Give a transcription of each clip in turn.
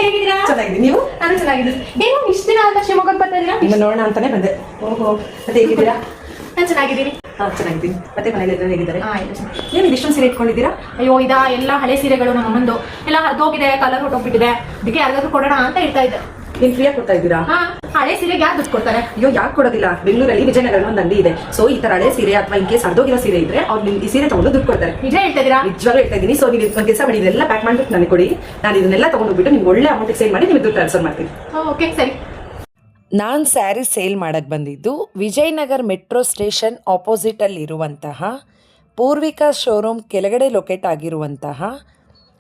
ಹೇಗಿದ್ದೀರಾ? ಚೆನ್ನಾಗಿದ್ದೀನಿ. ನೀವು? ನಾನು ಚೆನ್ನಾಗಿದ್ದೀನಿ. ಏನು ಇಷ್ಟು ದಿನ ಆದ ಶಿವಮೊಗ್ಗಕ್ಕೆ ಬರ್ತಾ ಇದ್ದೀರಾ? ನಿಮ್ಮ ನೋಡೋಣ ಅಂತಾನೆ ಬಂದೆ. ಓಹೋ, ಮತ್ತೆ ಹೇಗಿದ್ದೀರಾ? ನಾನು ಚೆನ್ನಾಗಿದ್ದೀನಿ. ಚೆನ್ನಾಗಿದ್ದೀನಿ. ಮತ್ತೆ ಮನೇಲಿ ಎಲ್ಲರೂ ಹೇಗಿದ್ದಾರೆ? ಆಯ್ತು. ಏನು ಇಷ್ಟೊಂದು ಸೀರೆ ಇಟ್ಕೊಂಡಿದ್ದೀರಾ? ಅಯ್ಯೋ ಎಲ್ಲ ಹಳೆ ಸೀರೆಗಳು ನಮ್ಮ ಅಮ್ಮಂದು ಎಲ್ಲ ಹರಿದೋಗಿದೆ, ಕಲರ್ ಹೊಟ್ಟೋಗ್ಬಿಟ್ಟಿದೆ. ಅದಕ್ಕೆ ಯಾರಿಗಾದ್ರೂ ಕೊಡೋಣ ಅಂತ ಹೇಳ್ತಾ ಇದ್ದೆ. ನೀನು ಫ್ರೀಯಾಗಿ ಕೊಡ್ತಾ ಇದ್ದೀರಾ? ಹಳೆ ಸೀರೆಗೆ ಯಾರು ದುಡ್ಡು ಕೊಡ್ತಾರೆ? ಅಯ್ಯೋ ಯಾಕೆ ಕೊಡೋದಿಲ್ಲ. ಬೆಂಗಳೂರಲ್ಲಿ ವಿಜಯನಗರ ಒಂದು ಅಂಗಡಿ ಇದೆ. ಸೊ ಈ ತರ ಹಳೆ ಸೀರೆ ಅಥವಾ ಇನ್ ಕೇಸ್ ಹರಿದೋಗಿರೋ ಸೀರೆ ಇದ್ರೆ ಅವ್ರು ಈ ಸೀರೆ ತಗೊಂಡು ದುಡ್ಡು ಕೊಡ್ತಾರೆ. ನಿಜ ಹೇಳ್ತಾ ಇದೀರಾ? ನಿಜವಾಗ್ಲೂ ಹೇಳ್ತಾ ಇದ್ದೀನಿ. ಸೊ ನೀವು ಒಂದು ಕೆಲಸ ಮಾಡಿ, ಇದೆಲ್ಲ ಪ್ಯಾಕ್ ಮಾಡ್ಬಿಟ್ಟು ನನಗೆ ಕೊಡಿ. ನಾನು ಇದನ್ನೆಲ್ಲ ತಗೊಂಡೋಗ್ಬಿಟ್ಟು ನಿಮ್ಗೆ ಒಳ್ಳೆ ಅಮೌಂಟ್ ಸೇಲ್ ಮಾಡಿ ನಿಮ್ಗೆ ದುಡ್ಡು ಟ್ರಾನ್ಸ್ಫರ್ ಮಾಡ್ತೀನಿ. ಓಕೆ ಸರಿ. ನಾನು ಸ್ಯಾರಿ ಸೇಲ್ ಮಾಡೋಕ್ಕೆ ಬಂದಿದ್ದು ವಿಜಯನಗರ ಮೆಟ್ರೋ ಸ್ಟೇಷನ್ ಆಪೋಸಿಟಲ್ಲಿರುವಂತಹ ಪೂರ್ವಿಕಾ ಶೋರೂಮ್ ಕೆಳಗಡೆ ಲೊಕೇಟ್ ಆಗಿರುವಂತಹ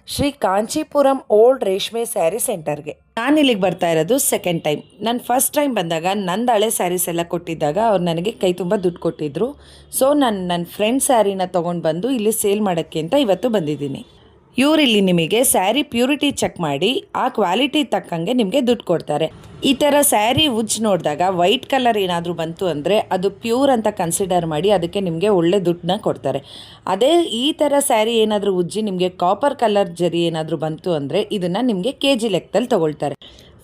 ಶ್ರೀ ಕಾಂಚೀಪುರಂ ಓಲ್ಡ್ ರೇಷ್ಮೆ ಸ್ಯಾರಿ ಸೆಂಟರ್ಗೆ. ನಾನು ಇಲ್ಲಿಗೆ ಬರ್ತಾ ಇರೋದು ಸೆಕೆಂಡ್ ಟೈಮ್. ನಾನು ಫಸ್ಟ್ ಟೈಮ್ ಬಂದಾಗ ನಂದು ಹಳೆ ಸ್ಯಾರೀಸ್ ಎಲ್ಲ ಕೊಟ್ಟಿದ್ದಾಗ ಅವ್ರು ನನಗೆ ಕೈ ತುಂಬ ದುಡ್ಡು ಕೊಟ್ಟಿದ್ದರು. ಸೊ ನಾನು ನನ್ನ ಫ್ರೆಂಡ್ ಸ್ಯಾರಿನ ತೊಗೊಂಡು ಬಂದು ಇಲ್ಲಿ ಸೇಲ್ ಮಾಡೋಕ್ಕೆ ಅಂತ ಇವತ್ತು ಬಂದಿದ್ದೀನಿ. ಇವರಿಲ್ಲಿ ನಿಮಗೆ ಸ್ಯಾರಿ ಪ್ಯೂರಿಟಿ ಚೆಕ್ ಮಾಡಿ ಆ ಕ್ವಾಲಿಟಿ ತಕ್ಕಂಗೆ ನಿಮಗೆ ದುಡ್ಡು ಕೊಡ್ತಾರೆ. ಈ ಥರ ಸ್ಯಾರಿ ಉಜ್ಜಿ ನೋಡಿದಾಗ ವೈಟ್ ಕಲರ್ ಏನಾದರೂ ಬಂತು ಅಂದರೆ ಅದು ಪ್ಯೂರ್ ಅಂತ ಕನ್ಸಿಡರ್ ಮಾಡಿ ಅದಕ್ಕೆ ನಿಮಗೆ ಒಳ್ಳೆ ದುಡ್ಡನ್ನ ಕೊಡ್ತಾರೆ. ಅದೇ ಈ ಥರ ಸ್ಯಾರಿ ಏನಾದರೂ ಉಜ್ಜಿ ನಿಮಗೆ ಕಾಪರ್ ಕಲರ್ ಜರಿ ಏನಾದರೂ ಬಂತು ಅಂದರೆ ಇದನ್ನು ನಿಮಗೆ KG ಲೆಕ್ಕದಲ್ಲಿ ತೊಗೊಳ್ತಾರೆ.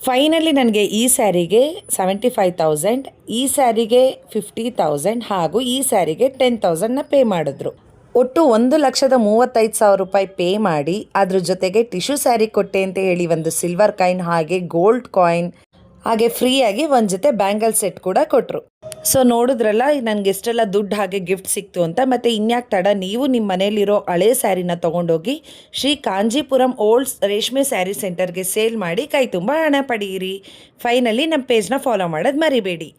ಫೈನಲಿ ನನಗೆ ಈ ಸ್ಯಾರಿಗೆ 75,000, ಈ ಸ್ಯಾರಿಗೆ 50,000 ಹಾಗೂ ಈ ಸ್ಯಾರಿಗೆ 10,000ನ ಪೇ ಮಾಡಿದ್ರು. ಒಟ್ಟು 1,35,000 ರೂಪಾಯಿ ಪೇ ಮಾಡಿ ಅದ್ರ ಜೊತೆಗೆ ಟಿಶ್ಯೂ ಸ್ಯಾರಿ ಕೊಟ್ಟೆ ಅಂತ ಹೇಳಿ ಒಂದು ಸಿಲ್ವರ್ ಕಾಯಿನ್ ಹಾಗೆ ಗೋಲ್ಡ್ ಕಾಯಿನ್ ಹಾಗೆ ಫ್ರೀಯಾಗಿ ಒಂದು ಜೊತೆ ಬ್ಯಾಂಗಲ್ ಸೆಟ್ ಕೂಡ ಕೊಟ್ಟರು. ಸೊ ನೋಡಿದ್ರಲ್ಲ ನನಗೆ ಎಷ್ಟೆಲ್ಲ ದುಡ್ಡು ಹಾಗೆ ಗಿಫ್ಟ್ ಸಿಕ್ತು ಅಂತ. ಮತ್ತು ಇನ್ಯಾಕೆ ತಡ, ನೀವು ನಿಮ್ಮ ಮನೇಲಿರೋ ಹಳೆ ಸ್ಯಾರಿನ ತೊಗೊಂಡೋಗಿ ಶ್ರೀ ಕಾಂಚೀಪುರಂ ಓಲ್ಡ್ ರೇಷ್ಮೆ ಸ್ಯಾರಿ ಸೆಂಟರ್ಗೆ ಸೇಲ್ ಮಾಡಿ ಕೈ ತುಂಬ ಹಣ ಪಡೆಯಿರಿ. ಫೈನಲಿ ನಮ್ಮ ಪೇಜ್ನ ಫಾಲೋ ಮಾಡೋದು ಮರಿಬೇಡಿ.